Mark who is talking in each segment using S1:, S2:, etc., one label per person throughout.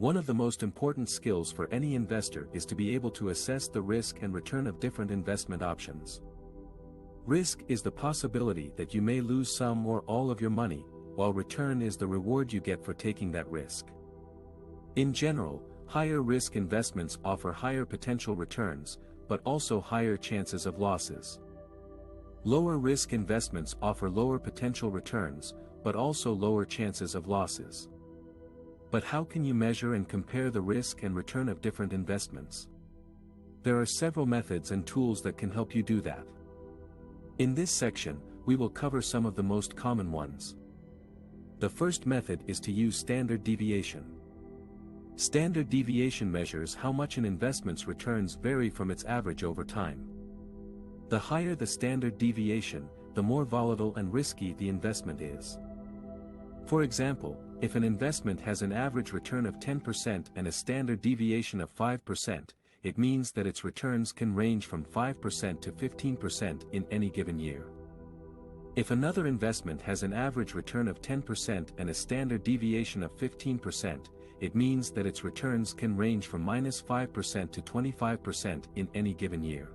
S1: One of the most important skills for any investor is to be able to assess the risk and return of different investment options. Risk is the possibility that you may lose some or all of your money, while return is the reward you get for taking that risk. In general, higher risk investments offer higher potential returns, but also higher chances of losses. Lower risk investments offer lower potential returns, but also lower chances of losses. But how can you measure and compare the risk and return of different investments? There are several methods and tools that can help you do that. In this section, we will cover some of the most common ones. The first method is to use standard deviation. Standard deviation measures how much an investment's returns vary from its average over time. The higher the standard deviation, the more volatile and risky the investment is. For example, if an investment has an average return of 10% and a standard deviation of 5%, it means that its returns can range from 5% to 15% in any given year. If another investment has an average return of 10% and a standard deviation of 15%, it means that its returns can range from -5% to 25% in any given year.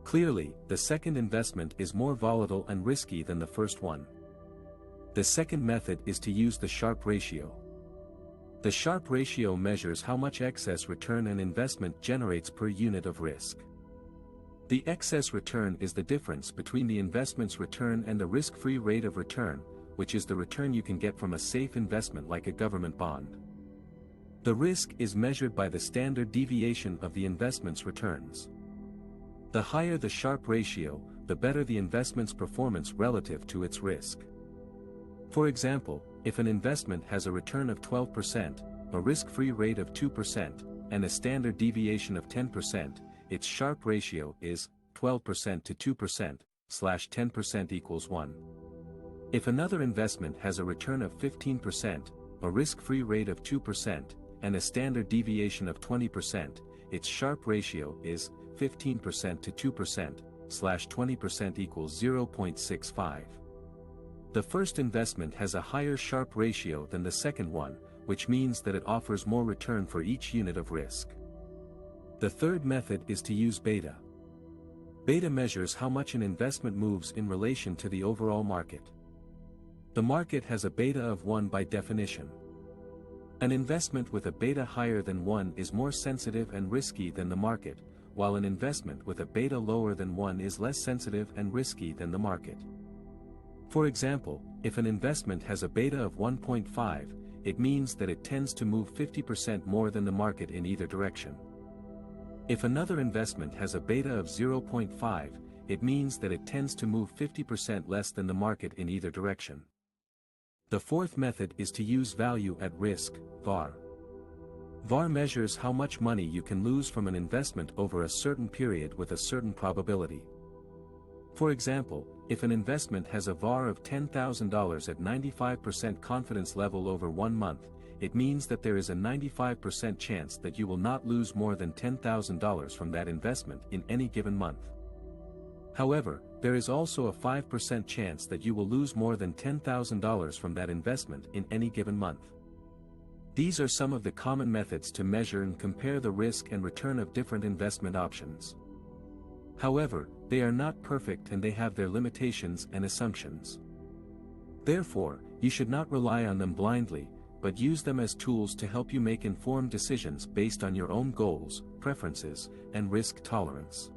S1: Clearly, the second investment is more volatile and risky than the first one. The second method is to use the Sharpe ratio. The Sharpe ratio measures how much excess return an investment generates per unit of risk. The excess return is the difference between the investment's return and the risk-free rate of return, which is the return you can get from a safe investment like a government bond. The risk is measured by the standard deviation of the investment's returns. The higher the Sharpe ratio, the better the investment's performance relative to its risk. For example, if an investment has a return of 12%, a risk-free rate of 2%, and a standard deviation of 10%, its Sharpe ratio is 12% to 2% / 10% equals 1. If another investment has a return of 15%, a risk-free rate of 2%, and a standard deviation of 20%, its Sharpe ratio is 15% to 2% / 20% equals 0.65. The first investment has a higher Sharpe ratio than the second one, which means that it offers more return for each unit of risk. The third method is to use beta. Beta measures how much an investment moves in relation to the overall market. The market has a beta of 1 by definition. An investment with a beta higher than 1 is more sensitive and risky than the market, while an investment with a beta lower than 1 is less sensitive and risky than the market. For example, if an investment has a beta of 1.5, it means that it tends to move 50% more than the market in either direction. If another investment has a beta of 0.5, it means that it tends to move 50% less than the market in either direction. The fourth method is to use value at risk, VAR. VAR measures how much money you can lose from an investment over a certain period with a certain probability. For example, if an investment has a VAR of $10,000 at 95% confidence level over 1 month, it means that there is a 95% chance that you will not lose more than $10,000 from that investment in any given month. However, there is also a 5% chance that you will lose more than $10,000 from that investment in any given month. These are some of the common methods to measure and compare the risk and return of different investment options. However, they are not perfect and they have their limitations and assumptions. Therefore, you should not rely on them blindly, but use them as tools to help you make informed decisions based on your own goals, preferences, and risk tolerance.